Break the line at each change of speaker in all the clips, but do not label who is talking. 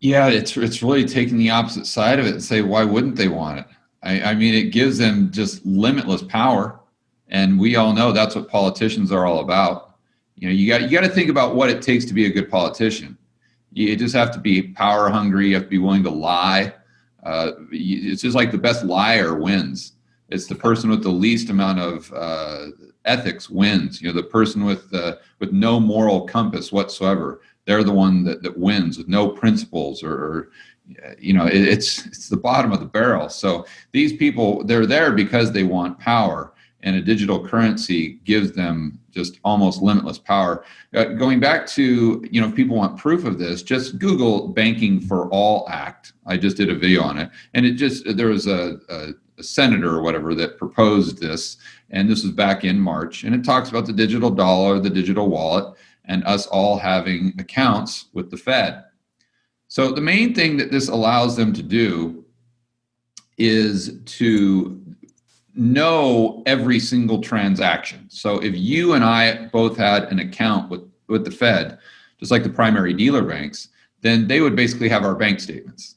Yeah, it's really taking the opposite side of it and say, why wouldn't they want it? I mean, it gives them just limitless power, and we all know that's what politicians are all about. You got to think about what it takes to be a good politician. You just have to be power hungry. You have to be willing to lie. It's just like the best liar wins. It's the person with the least amount of ethics wins. The person with no moral compass whatsoever. They're the one that wins with no principles or it's the bottom of the barrel. So these people, they're there because they want power, and a digital currency gives them just almost limitless power. Going back to, if people want proof of this, just Google Banking for All Act. I just did a video on it, and there was a senator or whatever that proposed this, and this was back in March, and it talks about the digital dollar, the digital wallet, and us all having accounts with the Fed. So the main thing that this allows them to do is to know every single transaction. So if you and I both had an account with the Fed, just like the primary dealer banks, then they would basically have our bank statements.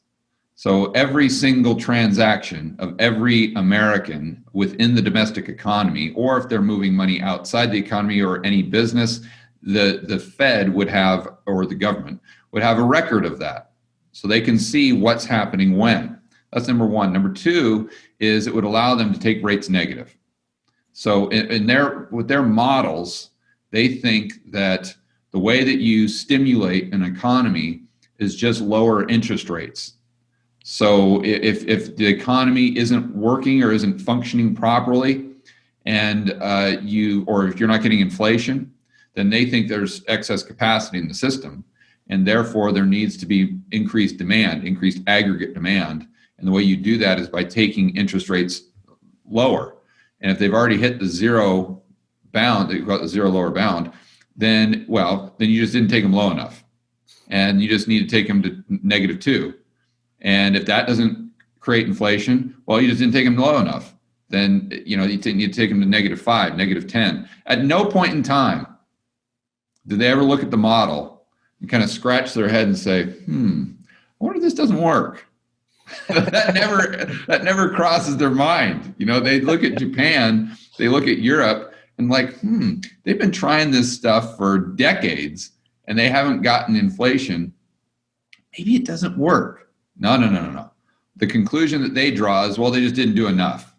So every single transaction of every American within the domestic economy, or if they're moving money outside the economy or any business, the Fed would have, or the government would have a record of that. So they can see what's happening when. That's number one. Number two is it would allow them to take rates negative. So with their models, they think that the way that you stimulate an economy is just lower interest rates. So if the economy isn't working or isn't functioning properly, and or if you're not getting inflation, then they think there's excess capacity in the system, and therefore there needs to be increased demand, increased aggregate demand. And the way you do that is by taking interest rates lower. And if they've already hit the zero bound, they've got the zero lower bound, then you just didn't take them low enough. And you just need to take them to -2. And if that doesn't create inflation, well, you just didn't take them low enough. Then, you need to take them to -5, -10. At no point in time did they ever look at the model and kind of scratch their head and say, I wonder if this doesn't work. that never crosses their mind. They look at Japan, they look at Europe, and they've been trying this stuff for decades and they haven't gotten inflation. Maybe it doesn't work. No. The conclusion that they draw is, well, they just didn't do enough.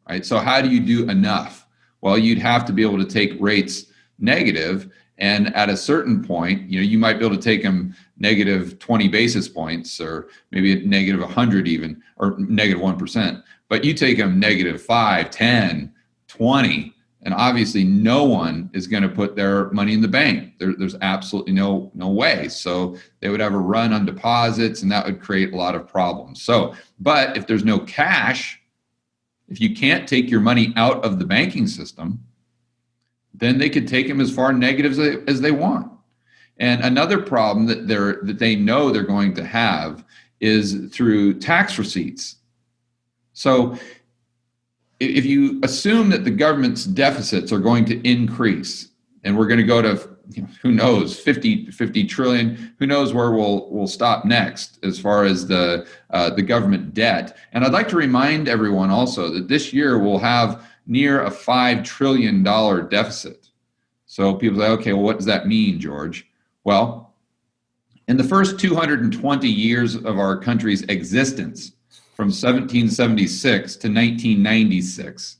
Right? So how do you do enough? Well, you'd have to be able to take rates negative, and at a certain point, you might be able to take them -20 basis points, or maybe -100 even, or -1%. But you take them -5, 10, 20, and obviously no one is going to put their money in the bank. There's absolutely no way. So they would have a run on deposits, and that would create a lot of problems. But if there's no cash, if you can't take your money out of the banking system, then they could take them as far negative as they want. And another problem that they know they're going to have is through tax receipts. So if you assume that the government's deficits are going to increase, and we're going to go to, who knows, 50 trillion, who knows where we'll stop next as far as the government debt. And I'd like to remind everyone also that this year we'll have near a $5 trillion deficit. So people say, okay, well, what does that mean, George? Well, in the first 220 years of our country's existence, from 1776 to 1996,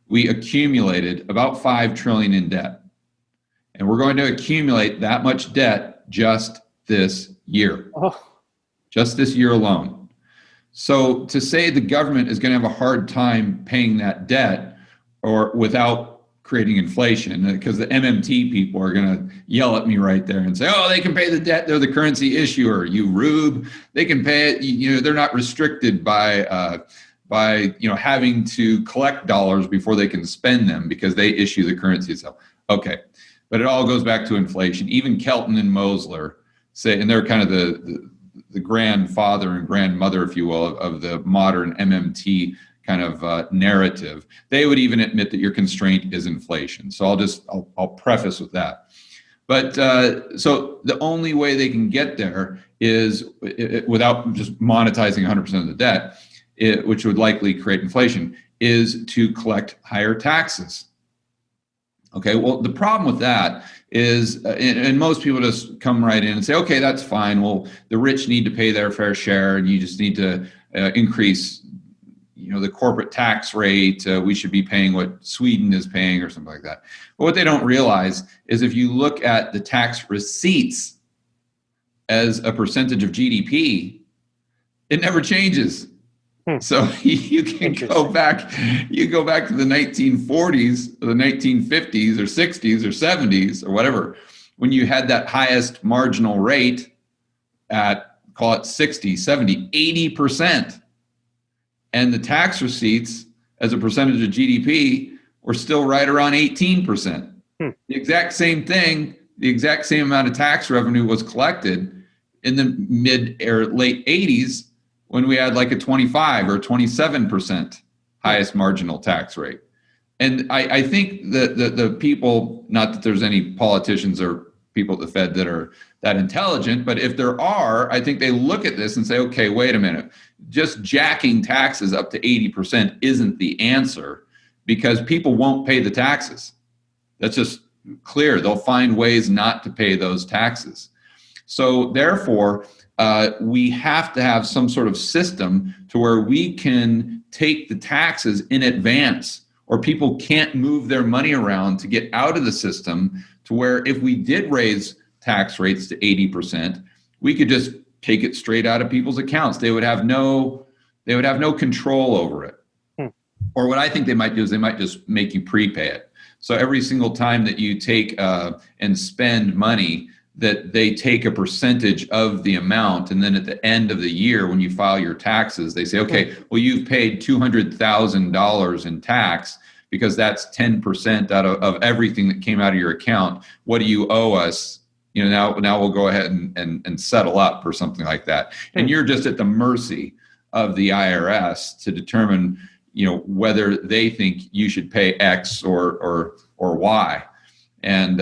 we accumulated about $5 trillion in debt. And we're going to accumulate that much debt just this year, just this year alone. So to say the government is going to have a hard time paying that debt, or without creating inflation, because the MMT people are going to yell at me right there and say, oh, they can pay the debt, they're the currency issuer, you rube, they can pay it, they're not restricted by having to collect dollars before they can spend them because they issue the currency itself. Okay, but it all goes back to inflation. Even Kelton and Mosler say, and they're kind of the grandfather and grandmother, if you will, of the modern MMT kind of narrative. They would even admit that your constraint is inflation. So I'll preface with that. But so the only way they can get there is, without just monetizing 100% of the debt, which would likely create inflation, is to collect higher taxes. Okay, well, the problem with that is, and most people just come right in and say, okay, that's fine. Well, the rich need to pay their fair share, and you just need to increase, the corporate tax rate. We should be paying what Sweden is paying or something like that. But what they don't realize is if you look at the tax receipts as a percentage of GDP, it never changes. So you can go back to the 1940s, or the 1950s, or 60s, or 70s, or whatever, when you had that highest marginal rate at, call it 60, 70, 80%. And the tax receipts as a percentage of GDP were still right around 18%. The exact same thing, the exact same amount of tax revenue was collected in the mid or late 80s, when we had like a 25 or 27% highest marginal tax rate. And I think that the people, not that there's any politicians or people at the Fed that are that intelligent, but if there are, I think they look at this and say, okay, wait a minute, just jacking taxes up to 80% isn't the answer, because people won't pay the taxes. That's just clear. They'll find ways not to pay those taxes. So therefore, we have to have some sort of system to where we can take the taxes in advance, or people can't move their money around to get out of the system, to where if we did raise tax rates to 80%, we could just take it straight out of people's accounts. They would have no control over it. Or what I think they might do is they might just make you prepay it. So every single time that you take and spend money, that they take a percentage of the amount, and then at the end of the year, when you file your taxes, they say, okay, well, you've paid $200,000 in tax, because that's 10% out of everything that came out of your account. What do you owe us? Now we'll go ahead and settle up, or something like that. And you're just at the mercy of the IRS to determine, whether they think you should pay X or Y. And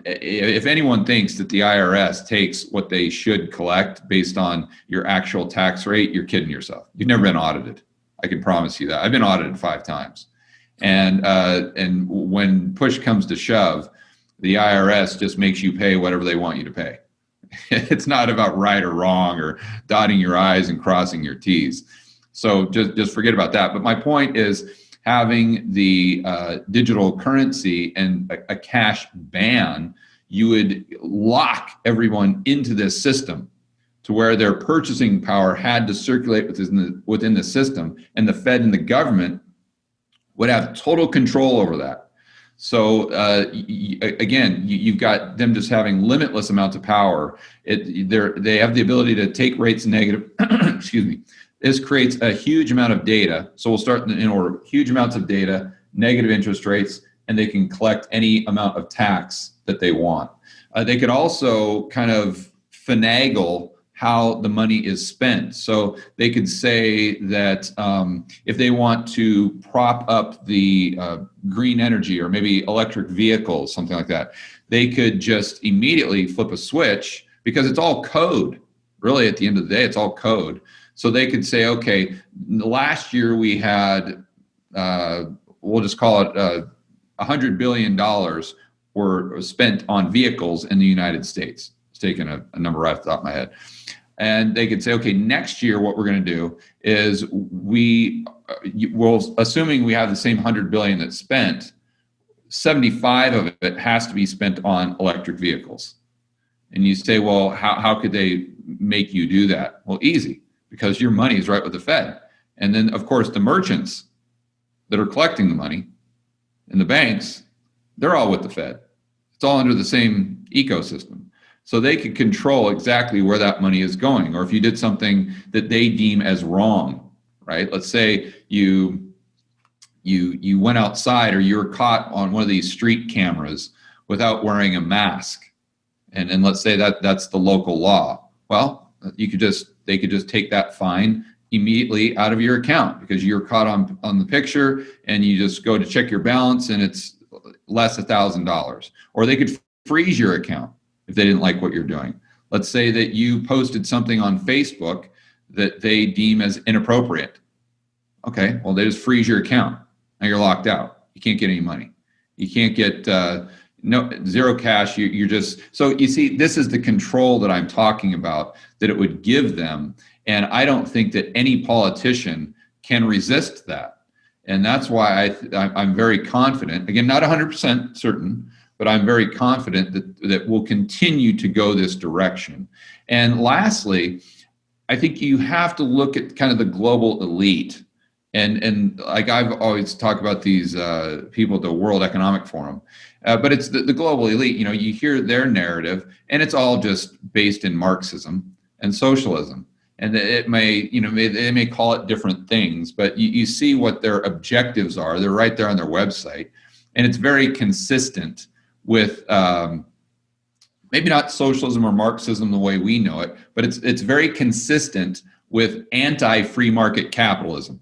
if anyone thinks that the IRS takes what they should collect based on your actual tax rate, you're kidding yourself. You've never been audited. I can promise you that. I've been audited 5 times. And when push comes to shove, the IRS just makes you pay whatever they want you to pay. It's not about right or wrong, or dotting your I's and crossing your T's. So just forget about that. But my point is, having the digital currency and a cash ban, you would lock everyone into this system, to where their purchasing power had to circulate within the system, and the Fed and the government would have total control over that. So again, you've got them just having limitless amounts of power. They have the ability to take rates negative. Excuse me. This creates a huge amount of data. So we'll start in order. Huge amounts of data, negative interest rates, and they can collect any amount of tax that they want. They could also kind of finagle how the money is spent. So they could say that if they want to prop up the green energy, or maybe electric vehicles, something like that, they could just immediately flip a switch, because it's all code. Really, at the end of the day, it's all code. So they could say, okay, last year we had, we'll just call it $100 billion were spent on vehicles in the United States. It's taking a number right off the top of my head. And they could say, okay, next year what we're going to do is assuming we have the same 100 billion that's spent, 75 of it has to be spent on electric vehicles. And you say, well, how could they make you do that? Well, easy. Because your money is right with the Fed. And then, of course, the merchants that are collecting the money and the banks, they're all with the Fed. It's all under the same ecosystem. So they could control exactly where that money is going. Or if you did something that they deem as wrong, right? Let's say you went outside, or you were caught on one of these street cameras without wearing a mask. And let's say that's the local law. Well, they could just take that fine immediately out of your account, because you're caught on the picture, and you just go to check your balance and it's less $1,000. Or they could freeze your account if they didn't like what you're doing. Let's say that you posted something on Facebook that they deem as inappropriate. Okay, well, they just freeze your account. Now you're locked out. You can't get any money. You can't get zero cash. You're just, so you see, this is the control that I'm talking about, that it would give them. And I don't think that any politician can resist that. And that's why I'm very confident, again, not 100% certain, but I'm very confident that we'll continue to go this direction. And lastly, I think you have to look at kind of the global elite. And like I've always talked about these people at the World Economic Forum, but it's the global elite. You know, you hear their narrative, and it's all just based in Marxism and socialism. And it may, you know, they may call it different things, but you see what their objectives are. They're right there on their website, and it's very consistent with maybe not socialism or Marxism the way we know it, but it's very consistent with anti-free market capitalism.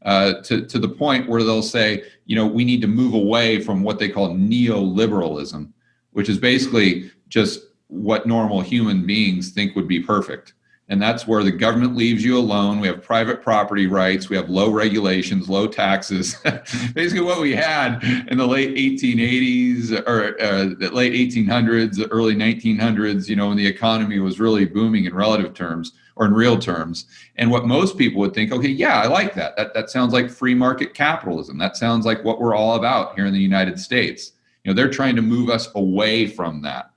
To the point where they'll say, you know, we need to move away from what they call neoliberalism, which is basically just what normal human beings think would be perfect. And that's where the government leaves you alone. We have private property rights. We have low regulations, low taxes. Basically what we had in the late 1880s or the late 1800s, early 1900s, you know, when the economy was really booming in relative terms or in real terms. And what most people would think, okay, yeah, I like that. That sounds like free market capitalism. That sounds like what we're all about here in the United States. You know, they're trying to move us away from that.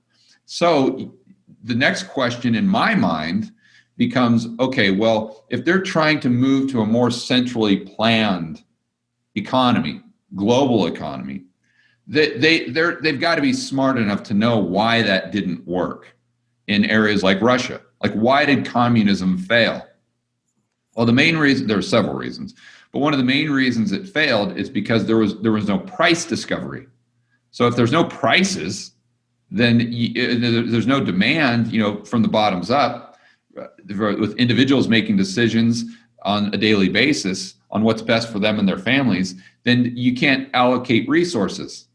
So the next question in my mind becomes, okay, well, if they're trying to move to a more centrally planned economy, global economy, they've got to be smart enough to know why that didn't work in areas like Russia. Like, why did communism fail? Well, the main reason, there are several reasons, but one of the main reasons it failed is because there was no price discovery. So if there's no prices, then there's no demand, you know, from the bottoms up, with individuals making decisions on a daily basis on what's best for them and their families, then you can't allocate resources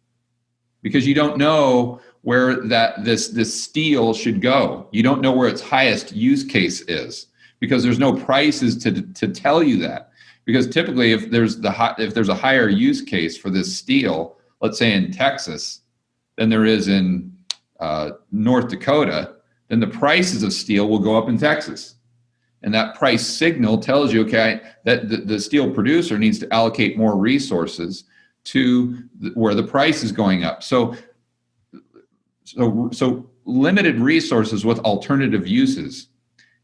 because you don't know where this steel should go. You don't know where its highest use case is because there's no prices to tell you that. Because typically, if there's a higher use case for this steel, let's say in Texas, than there is in North Dakota, then the prices of steel will go up in Texas. And that price signal tells you, okay, that the steel producer needs to allocate more resources to where the price is going up. So limited resources with alternative uses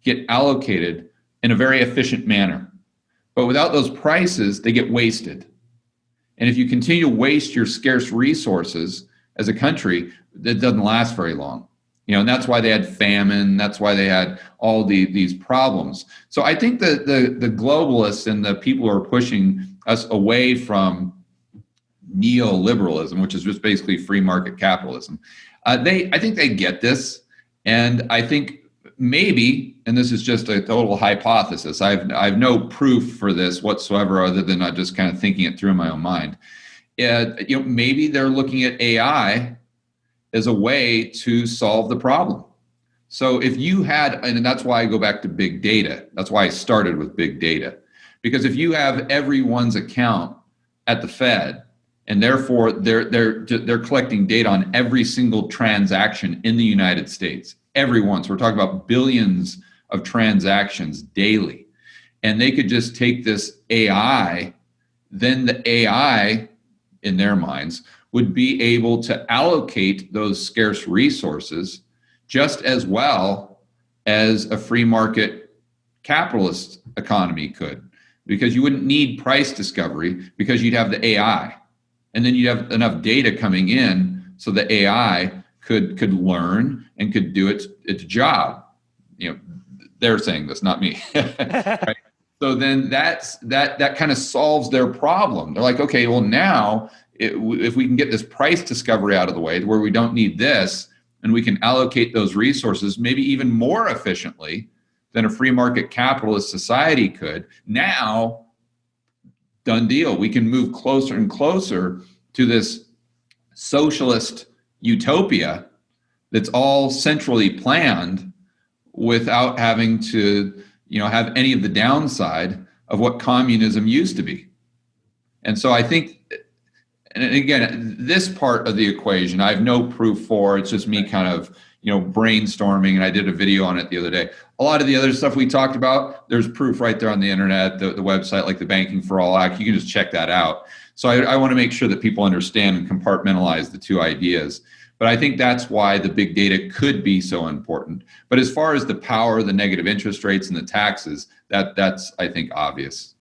get allocated in a very efficient manner. But without those prices, they get wasted. And if you continue to waste your scarce resources as a country, it doesn't last very long. You know, and that's why they had famine. That's why they had all these problems. So I think that the globalists and the people who are pushing us away from neoliberalism, which is just basically free market capitalism, I think they get this. And I think maybe, and this is just a total hypothesis, I've no proof for this whatsoever other than not just kind of thinking it through in my own mind. You know, maybe they're looking at AI as a way to solve the problem. So if you had, and that's why I go back to big data. That's why I started with big data. Because if you have everyone's account at the Fed, and therefore they're collecting data on every single transaction in the United States, everyone. So we're talking about billions of transactions daily. And they could just take this AI, then the AI, in their minds, would be able to allocate those scarce resources just as well as a free market capitalist economy could, because you wouldn't need price discovery because you'd have the AI, and then you'd have enough data coming in so the AI could learn and could do its job. You know, they're saying this, not me. Right? So then that kind of solves their problem. They're like, okay, well now, if we can get this price discovery out of the way where we don't need this, and we can allocate those resources maybe even more efficiently than a free market capitalist society could, now, done deal. We can move closer and closer to this socialist utopia that's all centrally planned without having to, have any of the downside of what communism used to be. And so I think, and again, this part of the equation, I have no proof for. It's just me kind of, brainstorming, and I did a video on it the other day. A lot of the other stuff we talked about, there's proof right there on the internet, the website, like the Banking for All Act. You can just check that out. So I want to make sure that people understand and compartmentalize the two ideas. But I think that's why the big data could be so important. But as far as the power, the negative interest rates, and the taxes, that's, I think, obvious.